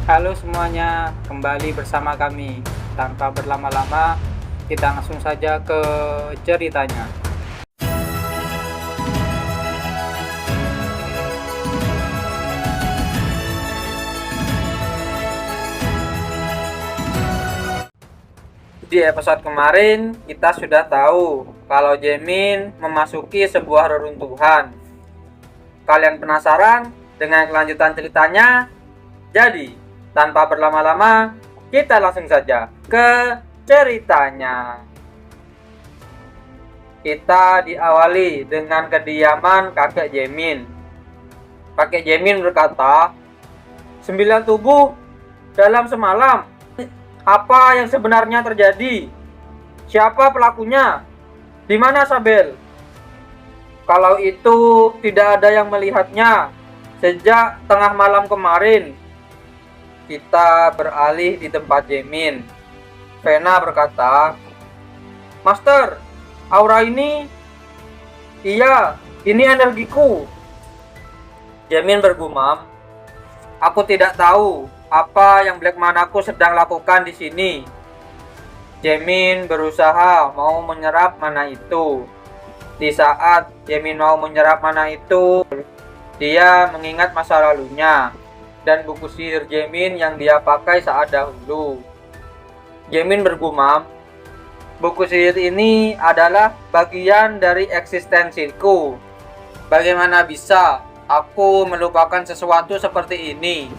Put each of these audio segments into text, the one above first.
Halo semuanya, kembali bersama kami. Tanpa berlama-lama, kita langsung saja ke ceritanya. Di episode kemarin, kita sudah tahu kalau Jaemin memasuki sebuah reruntuhan. Kalian penasaran dengan kelanjutan ceritanya? Jadi, tanpa berlama-lama, kita langsung saja ke ceritanya. Kita diawali dengan kediaman kakek Jaemin. Kakek Jaemin berkata, 9 tubuh dalam semalam. Apa yang sebenarnya terjadi? Siapa pelakunya? Di mana Sabel? Kalau itu tidak ada yang melihatnya sejak tengah malam kemarin. Kita beralih di tempat Jaemin. Vena berkata, Master, aura ini, iya, ini energiku. Jaemin bergumam, aku tidak tahu apa yang Black Manaku sedang lakukan di sini. Jaemin berusaha mau menyerap mana itu. Di saat Jaemin mau menyerap mana itu, dia mengingat masa lalunya dan buku sihir Jaemin yang dia pakai saat dahulu. Jaemin bergumam, buku sihir ini adalah bagian dari eksistensiku. Bagaimana bisa aku melupakan sesuatu seperti ini?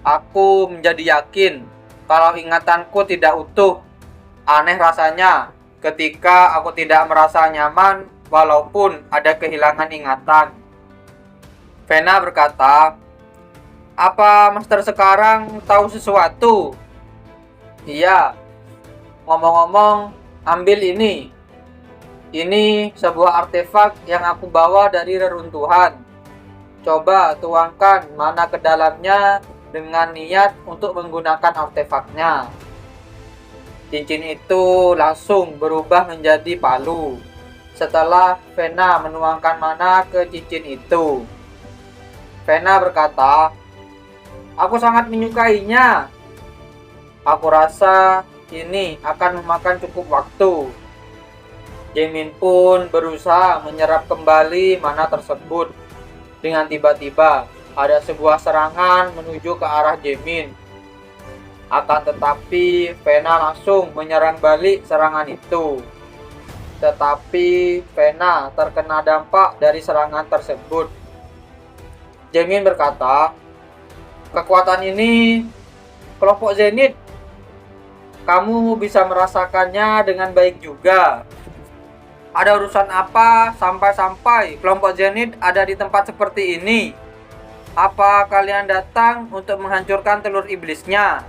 Aku menjadi yakin kalau ingatanku tidak utuh. Aneh rasanya ketika aku tidak merasa nyaman walaupun ada kehilangan ingatan. Vena berkata, apa Master sekarang tahu sesuatu? Iya. Ngomong-ngomong, ambil ini. Ini sebuah artefak yang aku bawa dari reruntuhan. Coba tuangkan mana ke dalamnya dengan niat untuk menggunakan artefaknya. Cincin itu langsung berubah menjadi palu setelah Vena menuangkan mana ke cincin itu. Vena berkata, aku sangat menyukainya. Aku rasa ini akan memakan cukup waktu. Jaemin pun berusaha menyerap kembali mana tersebut. Dengan tiba-tiba ada sebuah serangan menuju ke arah Jaemin. Akan tetapi Vena langsung menyerang balik serangan itu. Tetapi Vena terkena dampak dari serangan tersebut. Jaemin berkata, kekuatan ini kelompok Zenith. Kamu bisa merasakannya dengan baik juga. Ada urusan apa sampai-sampai kelompok Zenith ada di tempat seperti ini? Apa kalian datang untuk menghancurkan telur iblisnya?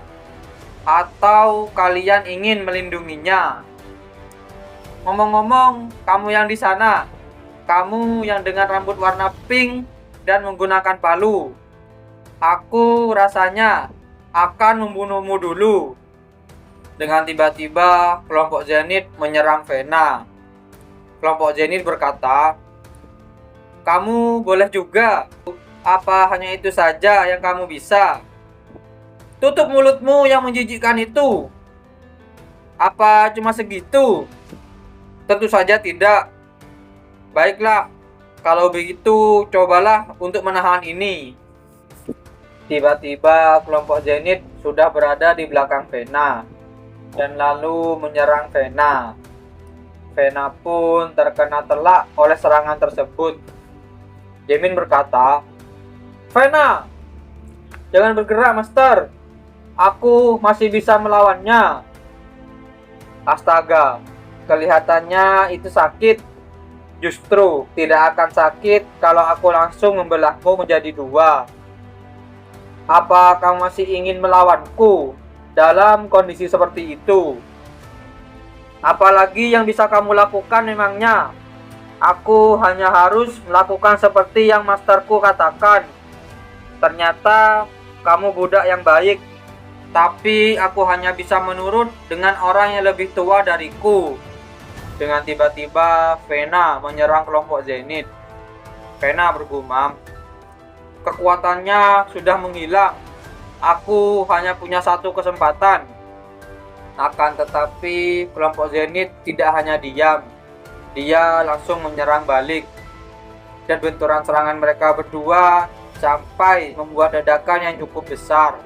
Atau kalian ingin melindunginya? Ngomong-ngomong, kamu yang di sana, kamu yang dengan rambut warna pink dan menggunakan palu, aku rasanya akan membunuhmu dulu. Dengan tiba-tiba, kelompok Zenith menyerang Vena. Kelompok Zenith berkata, kamu boleh juga. Apa hanya itu saja yang kamu bisa? Tutup mulutmu yang menjijikkan itu. Apa cuma segitu? Tentu saja tidak. Baiklah, kalau begitu cobalah untuk menahan ini. Tiba-tiba kelompok Zenith sudah berada di belakang Vena dan lalu menyerang Vena. Vena pun terkena telak oleh serangan tersebut. Jaemin berkata, Vena, jangan bergerak Master. Aku masih bisa melawannya. Astaga, kelihatannya itu sakit. Justru tidak akan sakit kalau aku langsung membelahmu menjadi dua. Apa kamu masih ingin melawanku dalam kondisi seperti itu? Apalagi yang bisa kamu lakukan memangnya? Aku hanya harus melakukan seperti yang masterku katakan. Ternyata kamu budak yang baik, tapi aku hanya bisa menurut dengan orang yang lebih tua dariku. Dengan tiba-tiba Vena menyerang kelompok Zenith. Vena bergumam, kekuatannya sudah menghilang. Aku hanya punya satu kesempatan. Akan tetapi kelompok Zenith tidak hanya diam. Dia langsung menyerang balik. Dan benturan serangan mereka berdua sampai membuat ledakan yang cukup besar.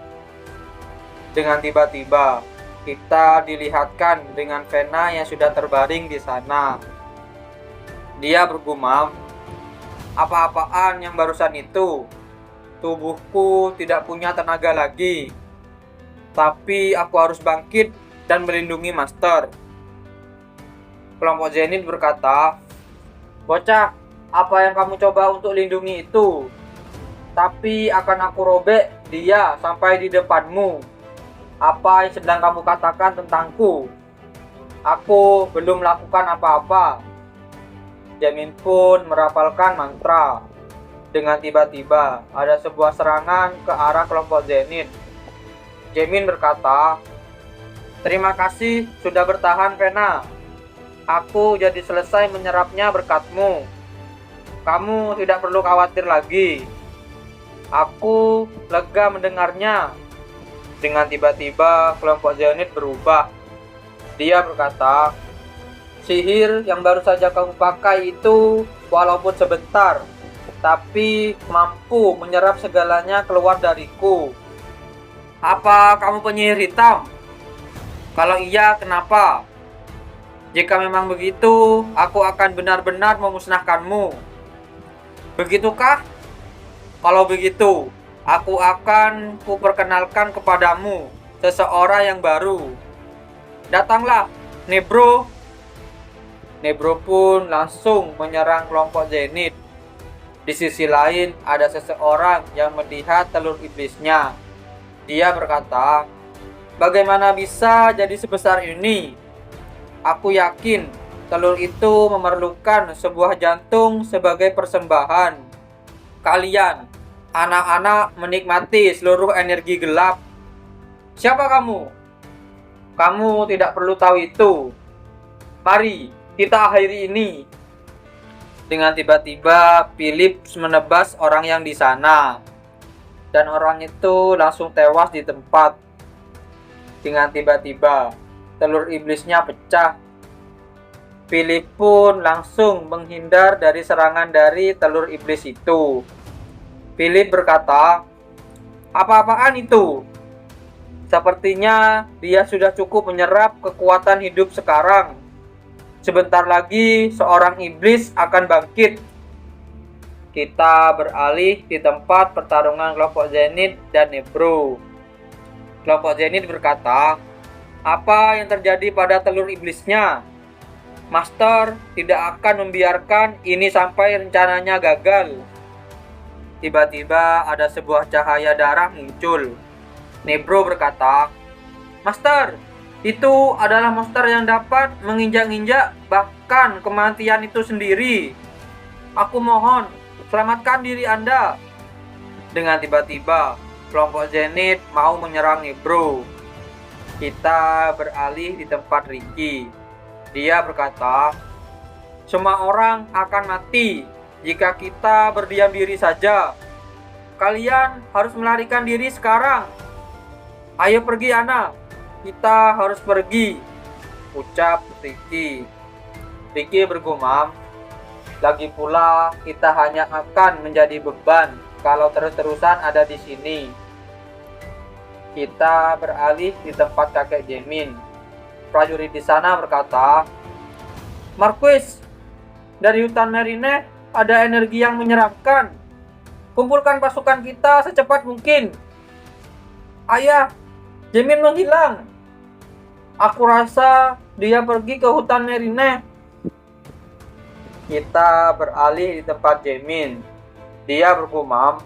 Dengan tiba-tiba, kita dilihatkan dengan Vena yang sudah terbaring di sana. Dia bergumam, "Apa-apaan yang barusan itu? Tubuhku tidak punya tenaga lagi. Tapi aku harus bangkit dan melindungi Master." Kelompok Zenith berkata, "Bocah, apa yang kamu coba untuk lindungi itu? Tapi akan aku robek dia sampai di depanmu. Apa yang sedang kamu katakan tentangku? Aku belum melakukan apa-apa." Jamin pun merapalkan mantra. Dengan tiba-tiba ada sebuah serangan ke arah kelompok Zenith. Jamin berkata, "Terima kasih sudah bertahan, Vena. Aku jadi selesai menyerapnya berkatmu. Kamu tidak perlu khawatir lagi." Aku lega mendengarnya. Dengan tiba-tiba kelompok Zenith berubah. Dia berkata, "Sihir yang baru saja kamu pakai itu walaupun sebentar, tapi mampu menyerap segalanya keluar dariku. Apa kamu penyihir hitam? Kalau iya, kenapa? Jika memang begitu, aku akan benar-benar memusnahkanmu. Begitukah? Kalau begitu, aku akan kuperkenalkan kepadamu seseorang yang baru. Datanglah, Nebro." Nebro pun langsung menyerang kelompok Zenith. Di sisi lain, ada seseorang yang melihat telur iblisnya. Dia berkata, "Bagaimana bisa jadi sebesar ini? Aku yakin telur itu memerlukan sebuah jantung sebagai persembahan. Kalian, anak-anak, menikmati seluruh energi gelap. Siapa kamu? Kamu tidak perlu tahu itu. Mari kita akhiri ini." Dengan tiba-tiba, Philips menebas orang yang di sana. Dan orang itu langsung tewas di tempat. Dengan tiba-tiba, telur iblisnya pecah. Philip pun langsung menghindar dari serangan dari telur iblis itu. Philip berkata, "Apa-apaan itu? Sepertinya dia sudah cukup menyerap kekuatan hidup sekarang. Sebentar lagi seorang iblis akan bangkit." Kita beralih di tempat pertarungan kelompok Zenith dan Nebro. Kelompok Zenith berkata, "Apa yang terjadi pada telur iblisnya? Master tidak akan membiarkan ini sampai rencananya gagal." Tiba-tiba ada sebuah cahaya darah muncul. Nebro berkata, "Master, itu adalah monster yang dapat menginjak-injak bahkan kematian itu sendiri. Aku mohon, selamatkan diri Anda." Dengan tiba-tiba, kelompok Zenith mau menyerang Nebro. Kita beralih di tempat Ricky. Dia berkata, "Semua orang akan mati jika kita berdiam diri saja. Kalian harus melarikan diri sekarang. Ayo pergi, anak. Kita harus pergi," ucap Ricky. Ricky bergumam, "Lagi pula kita hanya akan menjadi beban kalau terus-terusan ada di sini." Kita beralih di tempat kakek Jamin. Prajurit di sana berkata, "Marquis, dari hutan Marine ada energi yang menyeramkan. Kumpulkan pasukan kita secepat mungkin." "Ayah, Jamin menghilang. Aku rasa dia pergi ke hutan Marine." Kita beralih di tempat Jamin. Dia bergumam,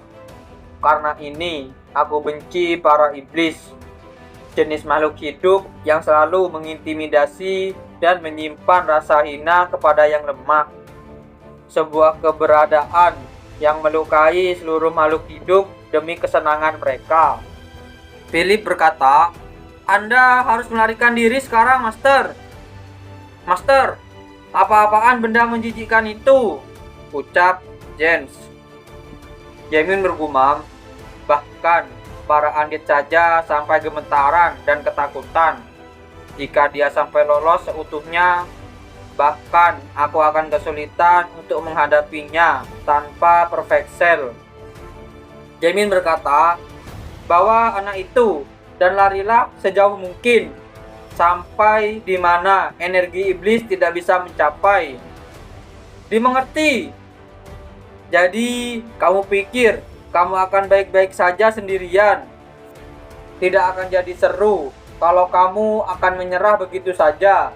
"Karena ini aku benci para iblis, jenis makhluk hidup yang selalu mengintimidasi dan menyimpan rasa hina kepada yang lemah. Sebuah keberadaan yang melukai seluruh makhluk hidup demi kesenangan mereka." Philip berkata, "Anda harus melarikan diri sekarang, Master." "Master, apa-apaan benda menjijikkan itu?" ucap Jens. Jamin bergumam, "Bahkan para Andit saja sampai gemetaran dan ketakutan. Jika dia sampai lolos seutuhnya, bahkan aku akan kesulitan untuk menghadapinya tanpa perfect cell. Jamin berkata bahwa anak itu dan larilah sejauh mungkin sampai di mana energi iblis tidak bisa mencapai. Dimengerti? Jadi kamu pikir kamu akan baik-baik saja sendirian? Tidak akan jadi seru kalau kamu akan menyerah begitu saja.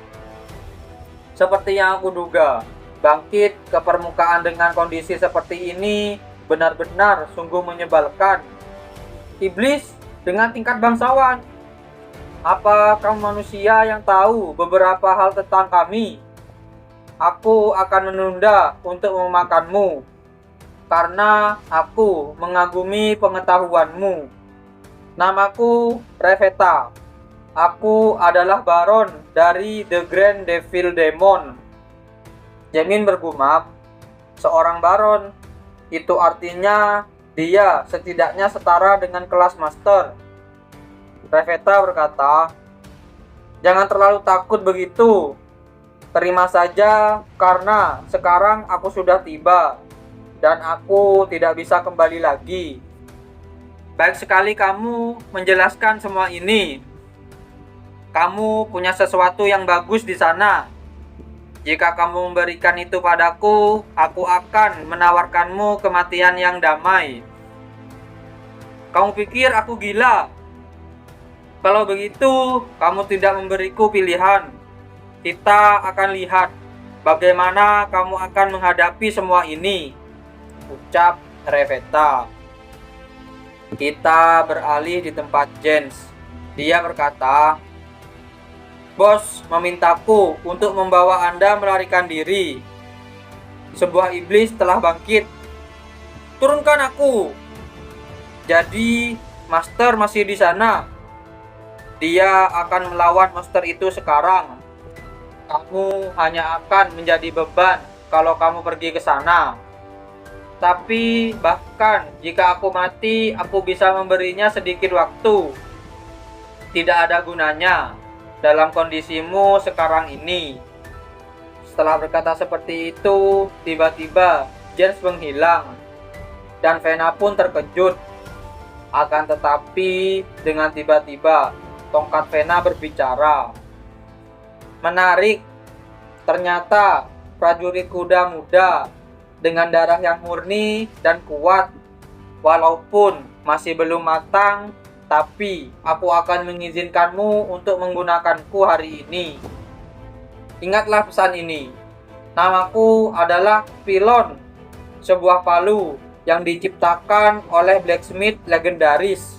Seperti yang aku duga, bangkit ke permukaan dengan kondisi seperti ini benar-benar sungguh menyebalkan. Iblis dengan tingkat bangsawan. Apa kamu manusia yang tahu beberapa hal tentang kami? Aku akan menunda untuk memakanmu, karena aku mengagumi pengetahuanmu. Namaku Reveta. Aku adalah Baron dari The Grand Devil Demon. Jamin bergumam, seorang Baron, itu artinya dia setidaknya setara dengan kelas Master. Reveta berkata, jangan terlalu takut begitu. Terima saja karena sekarang aku sudah tiba dan aku tidak bisa kembali lagi. Baik sekali kamu menjelaskan semua ini. Kamu punya sesuatu yang bagus di sana. Jika kamu memberikan itu padaku, aku akan menawarkanmu kematian yang damai. Kamu pikir aku gila? Kalau begitu, kamu tidak memberiku pilihan. Kita akan lihat bagaimana kamu akan menghadapi semua ini, ucap Reveta. Kita beralih di tempat Jens. Dia berkata, bos memintaku untuk membawa Anda melarikan diri. Sebuah iblis telah bangkit. Turunkan aku. Jadi, Master masih di sana. Dia akan melawan monster itu sekarang. Kamu hanya akan menjadi beban kalau kamu pergi ke sana. Tapi bahkan jika aku mati, aku bisa memberinya sedikit waktu. Tidak ada gunanya dalam kondisimu sekarang ini. Setelah berkata seperti itu, tiba-tiba Jens menghilang dan Vena pun terkejut. Akan tetapi dengan tiba-tiba tongkat Vena berbicara. Menarik, ternyata prajurit kuda muda dengan darah yang murni dan kuat. Walaupun masih belum matang, tapi aku akan mengizinkanmu untuk menggunakanku hari ini. Ingatlah pesan ini. Namaku adalah Pilon, sebuah palu yang diciptakan oleh blacksmith legendaris.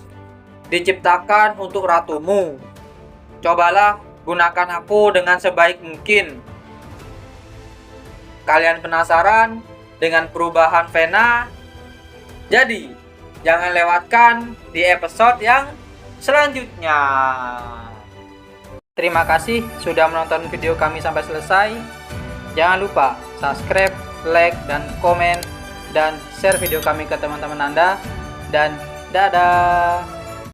Diciptakan untuk ratumu. Cobalah gunakan aku dengan sebaik mungkin. Kalian penasaran dengan perubahan Vena? Jadi, jangan lewatkan di episode yang selanjutnya. Terima kasih sudah menonton video kami sampai selesai. Jangan lupa subscribe, like, dan komen, dan share video kami ke teman-teman Anda. Dan dadah!